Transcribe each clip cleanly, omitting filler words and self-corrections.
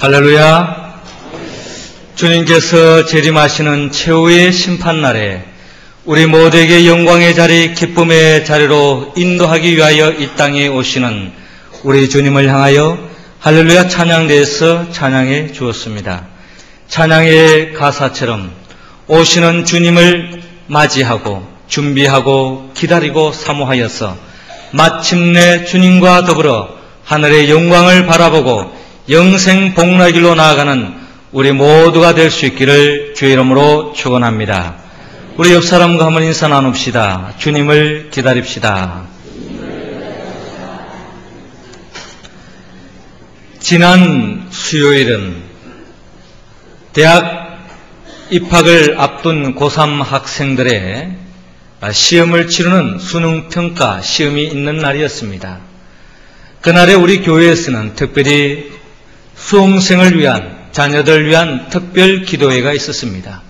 할렐루야. 주님께서 재림하시는 최후의 심판날에 우리 모두에게 영광의 자리, 기쁨의 자리로 인도하기 위하여 이 땅에 오시는 우리 주님을 향하여 할렐루야 찬양대에서 찬양해 주었습니다. 찬양의 가사처럼 오시는 주님을 맞이하고 준비하고 기다리고 사모하여서 마침내 주님과 더불어 하늘의 영광을 바라보고 영생 복락길로 나아가는 우리 모두가 될 수 있기를 주의 이름으로 축원합니다. 우리 옆 사람과 한번 인사 나눕시다. 주님을 기다립시다. 지난 수요일은 대학 입학을 앞둔 고3 학생들의 시험을 치르는 수능평가 시험이 있는 날이었습니다. 그날에 우리 교회에서는 특별히 수험생을 위한, 자녀들 위한 특별 기도회가 있었습니다.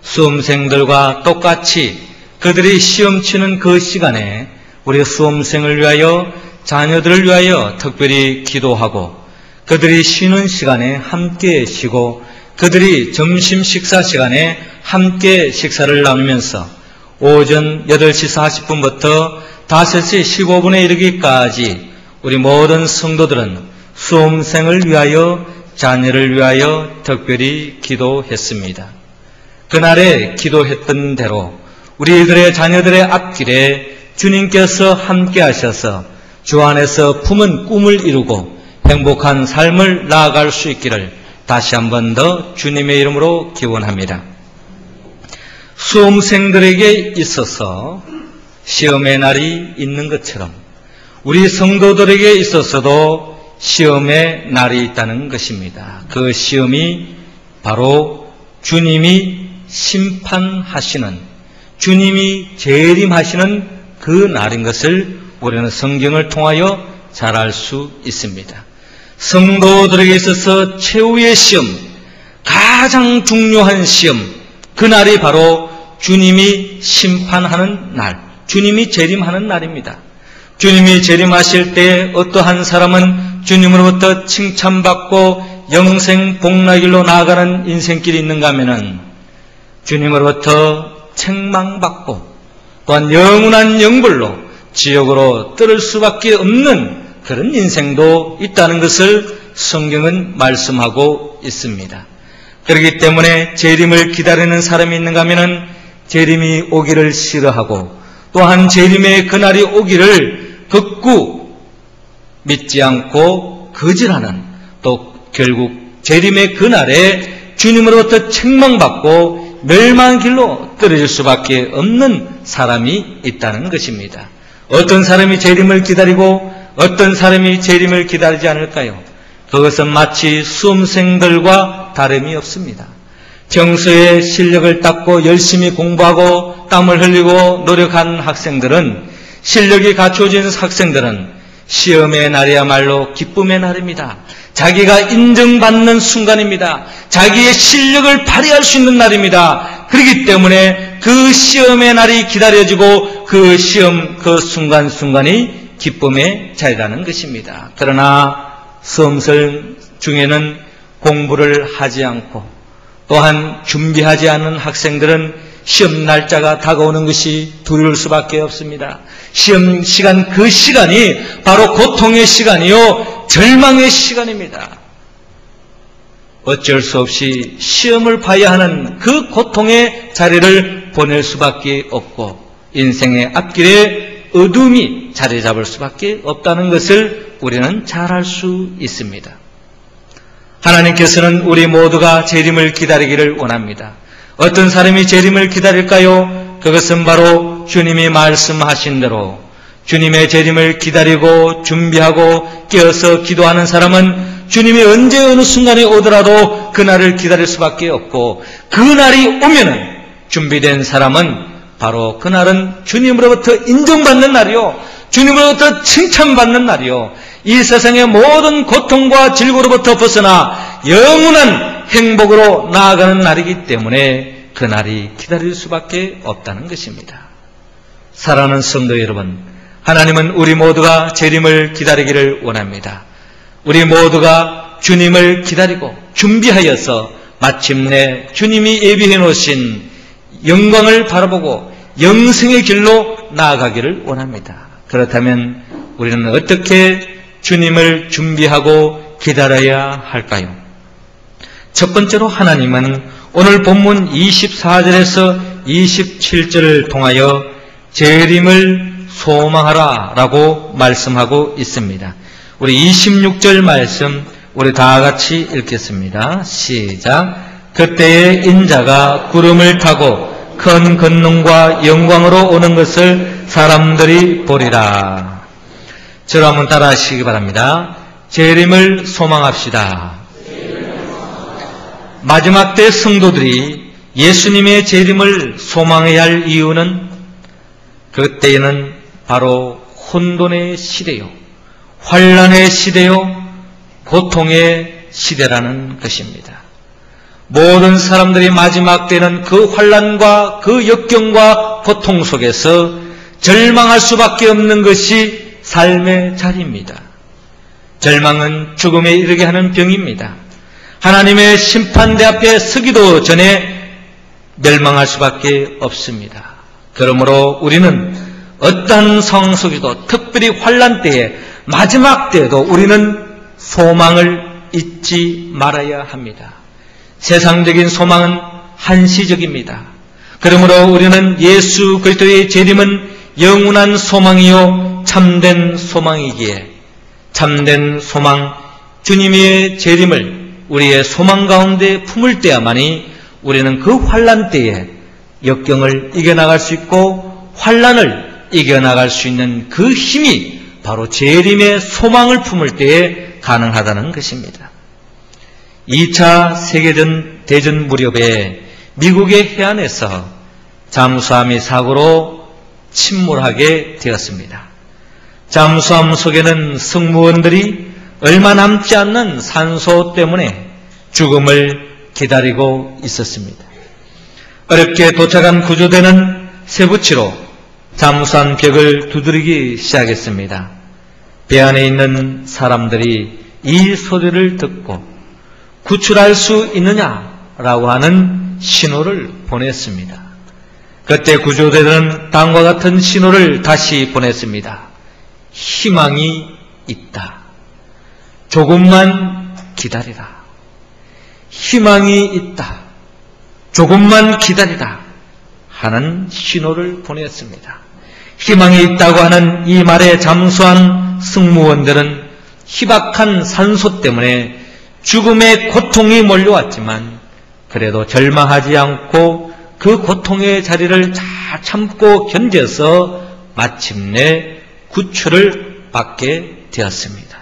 수험생들과 똑같이 그들이 시험 치는 그 시간에 우리 수험생을 위하여, 자녀들을 위하여 특별히 기도하고, 그들이 쉬는 시간에 함께 쉬고, 그들이 점심 식사 시간에 함께 식사를 나누면서 오전 8시 40분부터 5시 15분에 이르기까지 우리 모든 성도들은 수험생을 위하여, 자녀를 위하여 특별히 기도했습니다. 그날에 기도했던 대로 우리들의 자녀들의 앞길에 주님께서 함께 하셔서 주 안에서 품은 꿈을 이루고 행복한 삶을 나아갈 수 있기를 다시 한 번 더 주님의 이름으로 기원합니다. 수험생들에게 있어서 시험의 날이 있는 것처럼 우리 성도들에게 있어서도 시험의 날이 있다는 것입니다. 그 시험이 바로 주님이 심판하시는, 주님이 재림하시는 그 날인 것을 우리는 성경을 통하여 잘 알 수 있습니다. 성도들에게 있어서 최후의 시험, 가장 중요한 시험, 그 날이 바로 주님이 심판하는 날, 주님이 재림하는 날입니다. 주님이 재림하실 때 어떠한 사람은 주님으로부터 칭찬받고 영생 복락길로 나아가는 인생길이 있는가 하면은 주님으로부터 책망받고 또한 영원한 영불로 지옥으로 떨을 수밖에 없는 그런 인생도 있다는 것을 성경은 말씀하고 있습니다. 그렇기 때문에 재림을 기다리는 사람이 있는가 하면은 재림이 오기를 싫어하고 또한 재림의 그날이 오기를 극구 믿지 않고 거절하는, 또 결국 재림의 그날에 주님으로부터 책망받고 멸망의 길로 떨어질 수밖에 없는 사람이 있다는 것입니다. 어떤 사람이 재림을 기다리고 어떤 사람이 재림을 기다리지 않을까요? 그것은 마치 수험생들과 다름이 없습니다. 평소에 실력을 닦고 열심히 공부하고 땀을 흘리고 노력한 학생들은, 실력이 갖춰진 학생들은 시험의 날이야말로 기쁨의 날입니다. 자기가 인정받는 순간입니다. 자기의 실력을 발휘할 수 있는 날입니다. 그렇기 때문에 그 시험의 날이 기다려지고 그 시험, 그 순간순간이 기쁨의 자리라는 것입니다. 그러나 수험생 중에는 공부를 하지 않고 또한 준비하지 않은 학생들은 시험 날짜가 다가오는 것이 두려울 수밖에 없습니다. 시험 시간, 그 시간이 바로 고통의 시간이요, 절망의 시간입니다. 어쩔 수 없이 시험을 봐야 하는 그 고통의 자리를 보낼 수밖에 없고 인생의 앞길에 어둠이 자리 잡을 수밖에 없다는 것을 우리는 잘 알 수 있습니다. 하나님께서는 우리 모두가 재림을 기다리기를 원합니다. 어떤 사람이 재림을 기다릴까요? 그것은 바로 주님이 말씀하신 대로 주님의 재림을 기다리고 준비하고 깨어서 기도하는 사람은 주님이 언제 어느 순간에 오더라도 그날을 기다릴 수밖에 없고, 그날이 오면은 준비된 사람은 바로 그날은 주님으로부터 인정받는 날이요, 주님으로부터 칭찬받는 날이요, 이 세상의 모든 고통과 질고로부터 벗어나 영원한 행복으로 나아가는 날이기 때문에 그날이 기다릴 수밖에 없다는 것입니다. 사랑하는 성도 여러분, 하나님은 우리 모두가 재림을 기다리기를 원합니다. 우리 모두가 주님을 기다리고 준비하여서 마침내 주님이 예비해 놓으신 영광을 바라보고 영생의 길로 나아가기를 원합니다. 그렇다면 우리는 어떻게 주님을 준비하고 기다려야 할까요? 첫 번째로 하나님은 오늘 본문 24절에서 27절을 통하여 재림을 소망하라 라고 말씀하고 있습니다. 우리 26절 말씀 우리 다 같이 읽겠습니다. 시작. 그때에 인자가 구름을 타고 큰 권능과 영광으로 오는 것을 사람들이 보리라. 저를 한번 따라 하시기 바랍니다. 재림을 소망합시다. 마지막 때 성도들이 예수님의 재림을 소망해야 할 이유는 그때에는 바로 혼돈의 시대요, 환난의 시대요, 고통의 시대라는 것입니다. 모든 사람들이 마지막 때는 그 환난과 그 역경과 고통 속에서 절망할 수밖에 없는 것이 삶의 자리입니다. 절망은 죽음에 이르게 하는 병입니다. 하나님의 심판대 앞에 서기도 전에 멸망할 수밖에 없습니다. 그러므로 우리는 어떠한 상황 속에도 특별히 환난 때에 마지막 때에도 우리는 소망을 잊지 말아야 합니다. 세상적인 소망은 한시적입니다. 그러므로 우리는 예수 그리스도의 재림은 영원한 소망이요 참된 소망이기에 참된 소망 주님의 재림을 우리의 소망 가운데 품을 때야만이 우리는 그 환난 때에 역경을 이겨나갈 수 있고 환난을 이겨나갈 수 있는 그 힘이 바로 재림의 소망을 품을 때에 가능하다는 것입니다. 2차 세계대전 무렵에 미국의 해안에서 잠수함이 사고로 침몰하게 되었습니다. 잠수함 속에는 승무원들이 얼마 남지 않는 산소 때문에 죽음을 기다리고 있었습니다. 어렵게 도착한 구조대는 쇠붙이로 잠수함 벽을 두드리기 시작했습니다. 배 안에 있는 사람들이 이 소리를 듣고 구출할 수 있느냐라고 하는 신호를 보냈습니다. 그때 구조대는 다음과 같은 신호를 다시 보냈습니다. 희망이 있다. 조금만 기다리라. 희망이 있다. 조금만 기다리라 하는 신호를 보냈습니다. 희망이 있다고 하는 이 말에 잠수한 승무원들은 희박한 산소 때문에 죽음의 고통이 몰려왔지만 그래도 절망하지 않고 그 고통의 자리를 잘 참고 견뎌서 마침내 구출을 받게 되었습니다.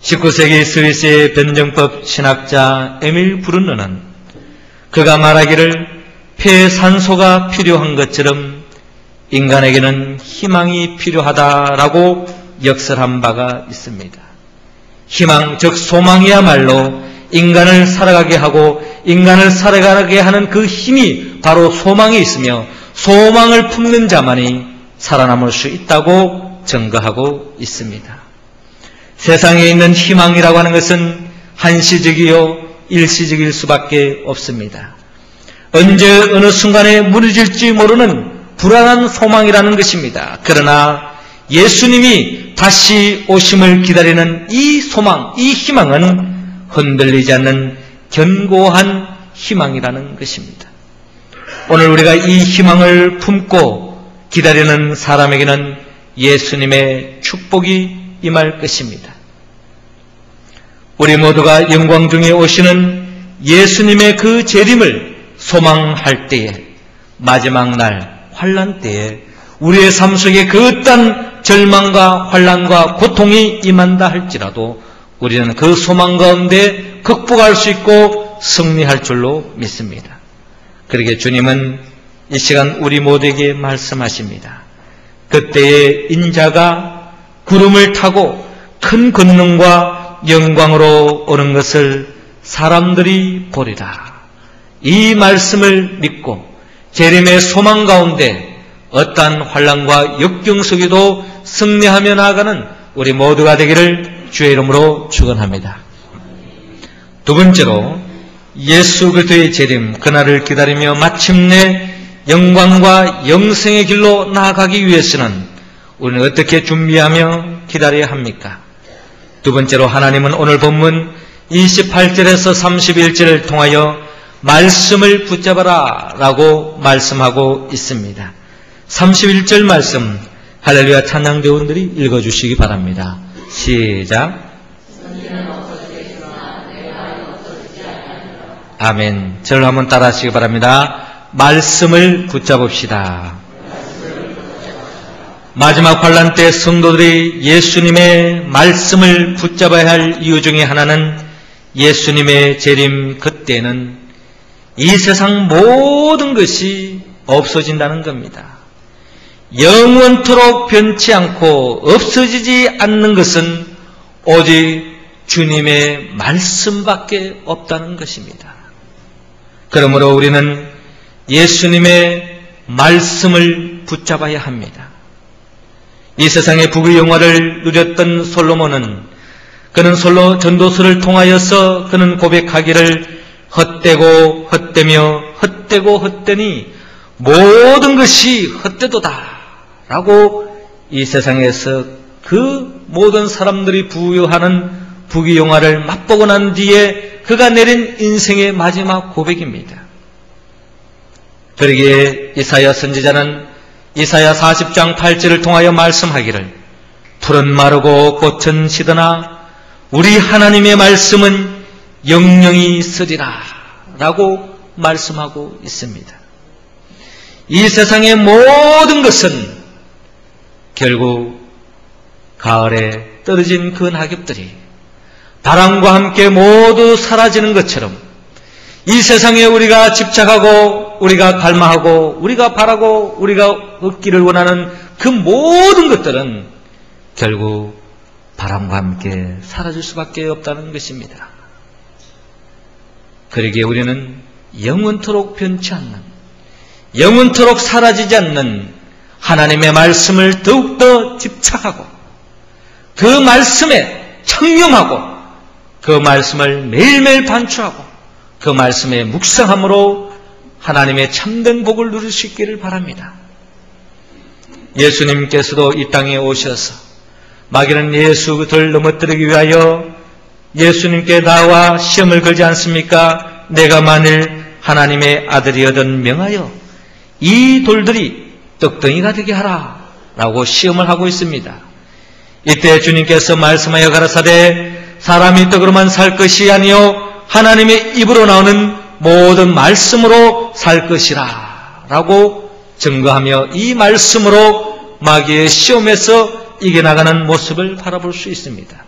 19세기 스위스의 변정법 신학자 에밀 브룬너는 그가 말하기를 폐에 산소가 필요한 것처럼 인간에게는 희망이 필요하다라고 역설한 바가 있습니다. 희망, 즉 소망이야말로 인간을 살아가게 하고 인간을 살아가게 하는 그 힘이 바로 소망에 있으며 소망을 품는 자만이 살아남을 수 있다고 증거하고 있습니다. 세상에 있는 희망이라고 하는 것은 한시적이요 일시적일 수밖에 없습니다. 언제 어느 순간에 무너질지 모르는 불안한 소망이라는 것입니다. 그러나 예수님이 다시 오심을 기다리는 이 소망, 이 희망은 흔들리지 않는 견고한 희망이라는 것입니다. 오늘 우리가 이 희망을 품고 기다리는 사람에게는 예수님의 축복이 임할 것입니다. 우리 모두가 영광 중에 오시는 예수님의 그 재림을 소망할 때에 마지막 날 환난 때에 우리의 삶 속에 그 어떤 절망과 환난과 고통이 임한다 할지라도 우리는 그 소망 가운데 극복할 수 있고 승리할 줄로 믿습니다. 그러기에 주님은 이 시간 우리 모두에게 말씀하십니다. 그때의 인자가 구름을 타고 큰 권능과 영광으로 오는 것을 사람들이 보리라. 이 말씀을 믿고 재림의 소망 가운데 어떠한 환난과 역경 속에도 승리하며 나아가는 우리 모두가 되기를 주의 이름으로 축원합니다. 두 번째로 예수 그리스도의 재림 그날을 기다리며 마침내 영광과 영생의 길로 나아가기 위해서는 우리는 어떻게 준비하며 기다려야 합니까? 두 번째로 하나님은 오늘 본문 28절에서 31절을 통하여 말씀을 붙잡아라 라고 말씀하고 있습니다. 31절 말씀 할렐루야 찬양대원들이 읽어주시기 바랍니다. 시작. 아멘. 저를 한번 따라 하시기 바랍니다. 말씀을 붙잡읍시다. 마지막 환난 때 성도들이 예수님의 말씀을 붙잡아야 할 이유 중에 하나는 예수님의 재림 그때는 이 세상 모든 것이 없어진다는 겁니다. 영원토록 변치 않고 없어지지 않는 것은 오직 주님의 말씀밖에 없다는 것입니다. 그러므로 우리는 예수님의 말씀을 붙잡아야 합니다. 이 세상의 부귀 영화를 누렸던 솔로몬은 그는 솔로 전도서를 통하여서 그는 고백하기를 헛되고 헛되며 헛되고 헛되니 모든 것이 헛되도다 라고 이 세상에서 그 모든 사람들이 부유하는 부귀 영화를 맛보고 난 뒤에 그가 내린 인생의 마지막 고백입니다. 그러기에 이사야 선지자는 이사야 40장 8절을 통하여 말씀하기를 풀은 마르고 꽃은 시드나 우리 하나님의 말씀은 영영이 쓰리라 라고 말씀하고 있습니다. 이 세상의 모든 것은 결국 가을에 떨어진 그 낙엽들이 바람과 함께 모두 사라지는 것처럼 이 세상에 우리가 집착하고 우리가 갈망하고 우리가 바라고 우리가 얻기를 원하는 그 모든 것들은 결국 바람과 함께 사라질 수밖에 없다는 것입니다. 그러기에 우리는 영원토록 변치 않는 영원토록 사라지지 않는 하나님의 말씀을 더욱더 집착하고 그 말씀에 청렴하고 그 말씀을 매일매일 반추하고 그 말씀에 묵상함으로 하나님의 참된 복을 누릴 수 있기를 바랍니다. 예수님께서도 이 땅에 오셔서 마귀는 예수 그를 넘어뜨리기 위하여 예수님께 나와 시험을 걸지 않습니까? 내가 만일 하나님의 아들이거든 명하여 이 돌들이 떡덩이가 되게 하라 라고 시험을 하고 있습니다. 이때 주님께서 말씀하여 가라사대 사람이 떡으로만 살 것이 아니요 하나님의 입으로 나오는 모든 말씀으로 살 것이라 라고 증거하며 이 말씀으로 마귀의 시험에서 이겨나가는 모습을 바라볼 수 있습니다.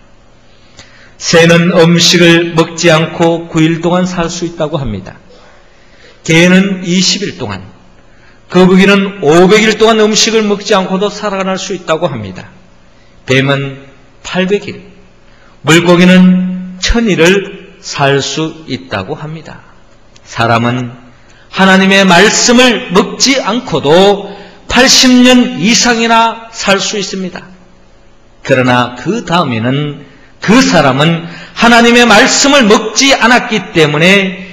새는 음식을 먹지 않고 9일 동안 살 수 있다고 합니다. 개는 20일 동안, 거북이는 500일 동안 음식을 먹지 않고도 살아갈 수 있다고 합니다. 뱀은 800일, 물고기는 1000일을 살 수 있다고 합니다. 사람은 하나님의 말씀을 먹지 않고도 80년 이상이나 살 수 있습니다. 그러나 그 다음에는 그 사람은 하나님의 말씀을 먹지 않았기 때문에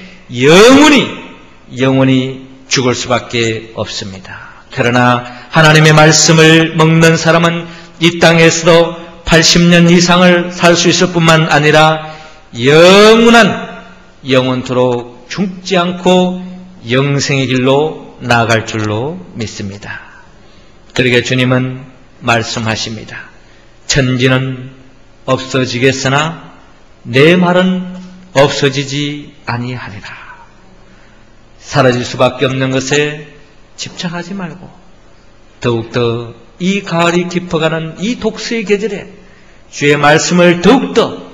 영원히 죽을 수밖에 없습니다. 그러나 하나님의 말씀을 먹는 사람은 이 땅에서도 80년 이상을 살 수 있을 뿐만 아니라 영원토록 죽지 않고 영생의 길로 나아갈 줄로 믿습니다. 그러게 주님은 말씀하십니다. 천지는 없어지겠으나 내 말은 없어지지 아니하리라. 사라질 수밖에 없는 것에 집착하지 말고 더욱더 이 가을이 깊어가는 이 독수의 계절에 주의 말씀을 더욱더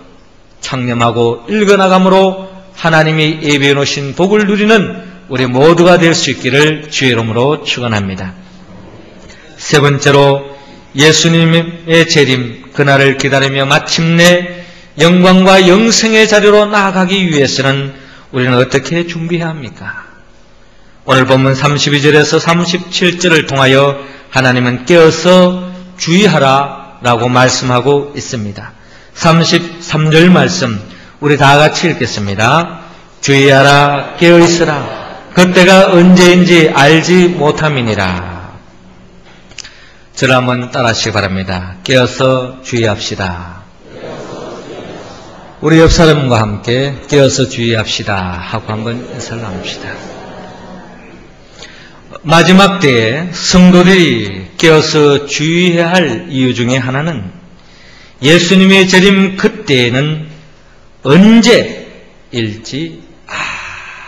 창념하고 읽어나감으로 하나님이 예비해 놓으신 복을 누리는 우리 모두가 될 수 있기를 주의 이름으로 축원합니다. 세 번째로 예수님의 재림 그날을 기다리며 마침내 영광과 영생의 자리로 나아가기 위해서는 우리는 어떻게 준비해야 합니까? 오늘 본문 32절에서 37절을 통하여 하나님은 깨어서 주의하라 라고 말씀하고 있습니다. 33절 말씀 우리 다 같이 읽겠습니다. 주의하라, 깨어있으라. 그때가 언제인지 알지 못함이니라. 저를 한번 따라하시기 바랍니다. 깨어서 주의합시다. 우리 옆 사람과 함께 깨어서 주의합시다 하고 한번 인사를 나눕시다. 마지막 때에 성도들이 깨어서 주의해야 할 이유 중에 하나는 예수님의 재림 그때에는 언제일지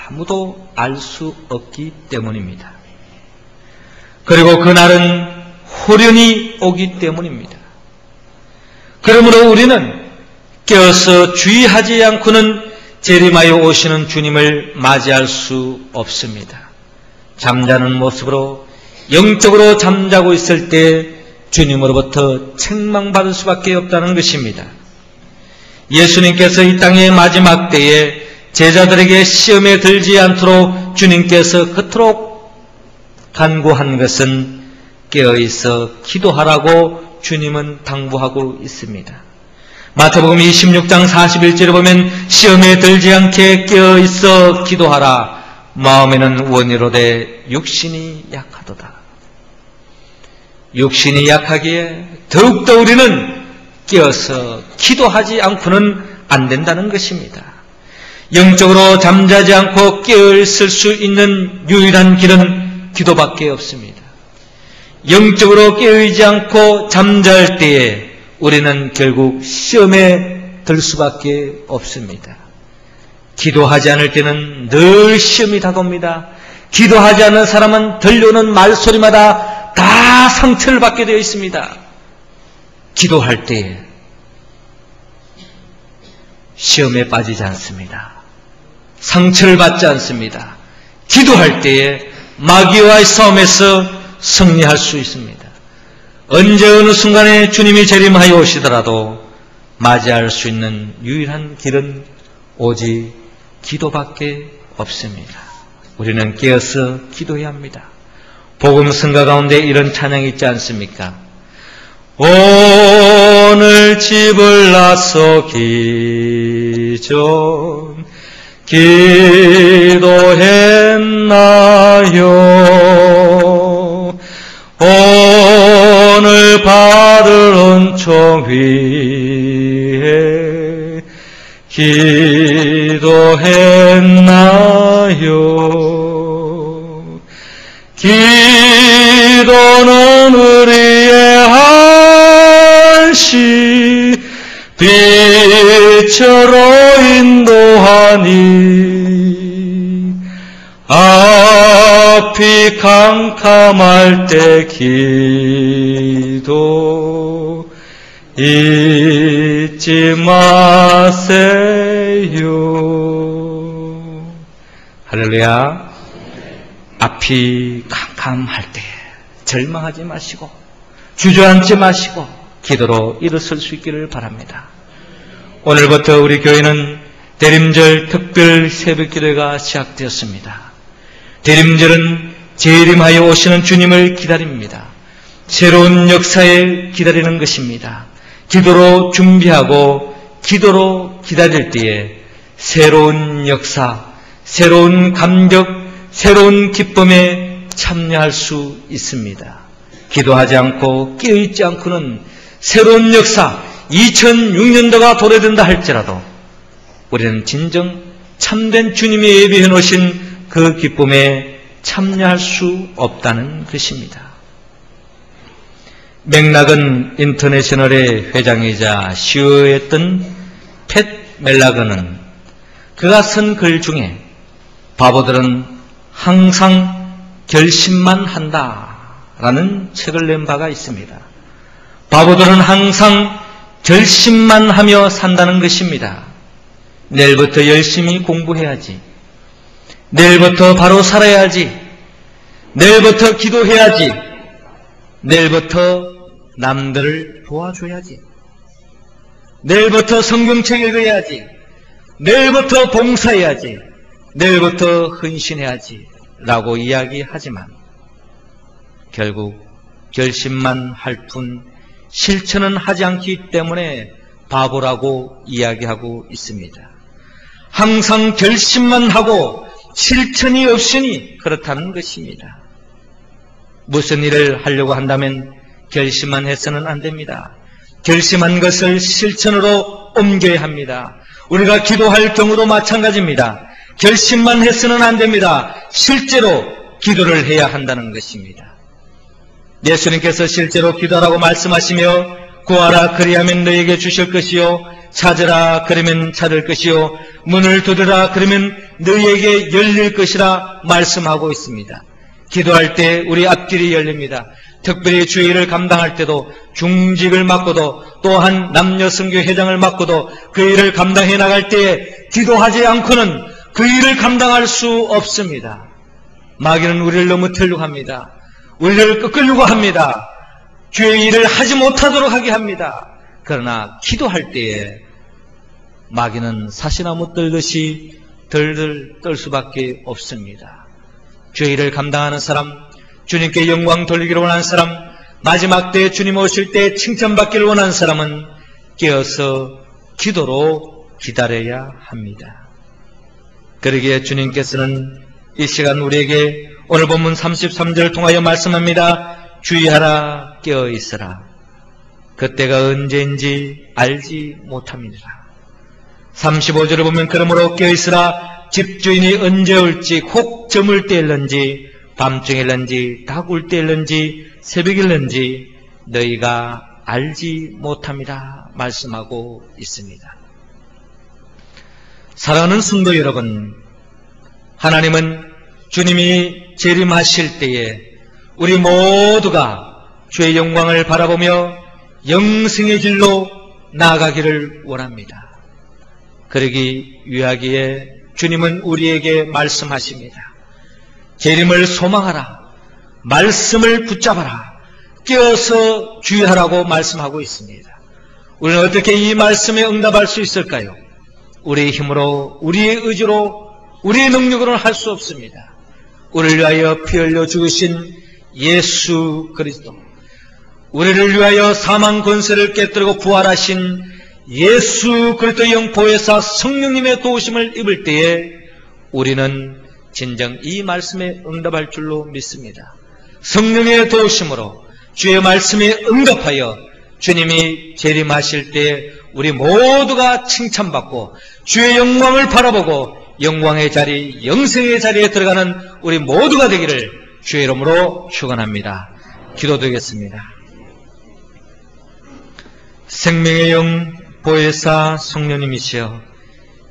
아무도 알 수 없기 때문입니다. 그리고 그날은 호련히 오기 때문입니다. 그러므로 우리는 깨어서 주의하지 않고는 재림하여 오시는 주님을 맞이할 수 없습니다. 잠자는 모습으로 영적으로 잠자고 있을 때 주님으로부터 책망받을 수밖에 없다는 것입니다. 예수님께서 이 땅의 마지막 때에 제자들에게 시험에 들지 않도록 주님께서 그토록 간구한 것은 깨어있어 기도하라고 주님은 당부하고 있습니다. 마태복음 26장 41절에 보면 시험에 들지 않게 깨어있어 기도하라. 마음에는 원이로되 육신이 약하도다. 육신이 약하기에 더욱더 우리는 깨어서 기도하지 않고는 안 된다는 것입니다. 영적으로 잠자지 않고 깨어있을 수 있는 유일한 길은 기도밖에 없습니다. 영적으로 깨어있지 않고 잠잘 때에 우리는 결국 시험에 들 수밖에 없습니다. 기도하지 않을 때는 늘 시험이 다가옵니다. 기도하지 않는 사람은 들려오는 말소리마다 다 상처를 받게 되어 있습니다. 기도할 때에 시험에 빠지지 않습니다. 상처를 받지 않습니다. 기도할 때에 마귀와의 싸움에서 승리할 수 있습니다. 언제 어느 순간에 주님이 재림하여 오시더라도 맞이할 수 있는 유일한 길은 오직 기도밖에 없습니다. 우리는 깨어서 기도해야 합니다. 복음 성가 가운데 이런 찬양이 있지 않습니까? 오늘 집을 나서 기전 기도했나요? 오늘 받을 은총 위에 기도했나요? 기도는 우리의 한시 빛으로 인도하니 앞이 캄캄할 때 기도 잊지 마세요. 할렐루야. 앞이 캄캄할 때 절망하지 마시고 주저앉지 마시고 기도로 일어설 수 있기를 바랍니다. 오늘부터 우리 교회는 대림절 특별 새벽기도가 시작되었습니다. 대림절은 재림하여 오시는 주님을 기다립니다. 새로운 역사에 기다리는 것입니다. 기도로 준비하고 기도로 기다릴 때에 새로운 역사, 새로운 감격, 새로운 기쁨에 참여할 수 있습니다. 기도하지 않고 깨어있지 않고는 새로운 역사, 2006년도가 도래된다 할지라도 우리는 진정 참된 주님이 예비해 놓으신 그 기쁨에 참여할 수 없다는 것입니다. 맥락은 인터내셔널의 회장이자 CEO였던 팻 멜라그는 그가 쓴 글 중에 바보들은 항상 결심만 한다라는 책을 낸 바가 있습니다. 바보들은 항상 결심만 하며 산다는 것입니다. 내일부터 열심히 공부해야지. 내일부터 바로 살아야지. 내일부터 기도해야지. 내일부터 남들을 도와줘야지. 내일부터 성경책 읽어야지. 내일부터 봉사해야지. 내일부터 헌신해야지. 라고 이야기하지만 결국 결심만 할 뿐 실천은 하지 않기 때문에 바보라고 이야기하고 있습니다. 항상 결심만 하고 실천이 없으니 그렇다는 것입니다. 무슨 일을 하려고 한다면 결심만 해서는 안 됩니다. 결심한 것을 실천으로 옮겨야 합니다. 우리가 기도할 경우도 마찬가지입니다. 결심만 해서는 안 됩니다. 실제로 기도를 해야 한다는 것입니다. 예수님께서 실제로 기도하라고 말씀하시며 구하라 그리하면 너에게 주실 것이요 찾으라 그러면 찾을 것이요 문을 두드라 그러면 너희에게 열릴 것이라 말씀하고 있습니다. 기도할 때 우리 앞길이 열립니다. 특별히 주일을 감당할 때도 중직을 맡고도 또한 남녀선교 회장을 맡고도 그 일을 감당해 나갈 때에 기도하지 않고는 그 일을 감당할 수 없습니다. 마귀는 우리를 너무 틀려고 합니다. 우리를 끄끌려고 합니다. 주의 일을 하지 못하도록 하게 합니다. 그러나 기도할 때에 마귀는 사시나무 떨듯이 덜덜 떨 수밖에 없습니다. 주의 일을 감당하는 사람, 주님께 영광 돌리기를 원하는 사람, 마지막 때 주님 오실 때 칭찬받기를 원하는 사람은 깨어서 기도로 기다려야 합니다. 그러기에 주님께서는 이 시간 우리에게 오늘 본문 33절을 통하여 말씀합니다. 주의하라 깨어 있으라. 그때가 언제인지 알지 못합니다. 35절을 보면 그러므로 깨어 있으라. 집주인이 언제 올지 혹 저물 때일런지 밤중일런지 닭울 때일런지 새벽일런지 너희가 알지 못합니다. 말씀하고 있습니다. 사랑하는 성도 여러분, 하나님은 주님이 재림하실 때에 우리 모두가 주의 영광을 바라보며 영생의 길로 나아가기를 원합니다. 그러기 위하기에 주님은 우리에게 말씀하십니다. 재림을 소망하라. 말씀을 붙잡아라. 깨어서 주의하라고 말씀하고 있습니다. 우리는 어떻게 이 말씀에 응답할 수 있을까요? 우리의 힘으로, 우리의 의지로, 우리의 능력으로는 할 수 없습니다. 우리를 위하여 피 흘려 죽으신 예수 그리스도, 우리를 위하여 사망 권세를 깨뜨리고 부활하신 예수 그리스도의 영 보혜사 성령님의 도우심을 입을 때에 우리는 진정 이 말씀에 응답할 줄로 믿습니다. 성령의 도우심으로 주의 말씀에 응답하여 주님이 재림하실 때 우리 모두가 칭찬받고 주의 영광을 바라보고 영광의 자리, 영생의 자리에 들어가는 우리 모두가 되기를 주의 이름으로 축원합니다. 기도드리겠습니다. 생명의 영 보혜사 성령님이시여,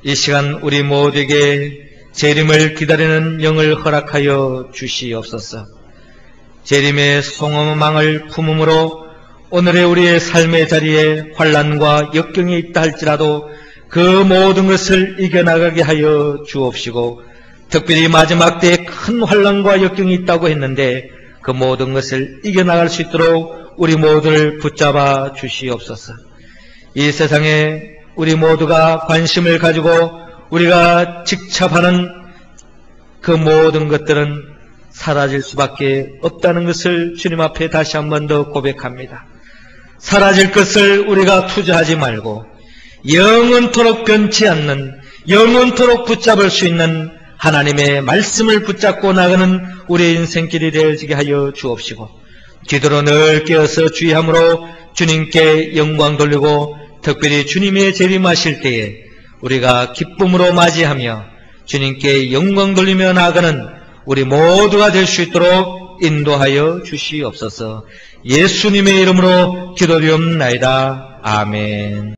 이 시간 우리 모두에게 재림을 기다리는 영을 허락하여 주시옵소서. 재림의 소망을 품음으로 오늘의 우리의 삶의 자리에 환난과 역경이 있다 할지라도 그 모든 것을 이겨나가게 하여 주옵시고, 특별히 마지막 때에 큰 환난과 역경이 있다고 했는데 그 모든 것을 이겨나갈 수 있도록 우리 모두를 붙잡아 주시옵소서. 이 세상에 우리 모두가 관심을 가지고 우리가 직접하는 그 모든 것들은 사라질 수밖에 없다는 것을 주님 앞에 다시 한 번 더 고백합니다. 사라질 것을 우리가 투자하지 말고 영원토록 변치 않는, 영원토록 붙잡을 수 있는 하나님의 말씀을 붙잡고 나가는 우리의 인생길이 되어지게 하여 주옵시고, 기도로 늘 깨어서 주의함으로 주님께 영광 돌리고 특별히 주님의 재림하실 때에 우리가 기쁨으로 맞이하며 주님께 영광 돌리며 나아가는 우리 모두가 될 수 있도록 인도하여 주시옵소서. 예수님의 이름으로 기도드리옵나이다. 아멘.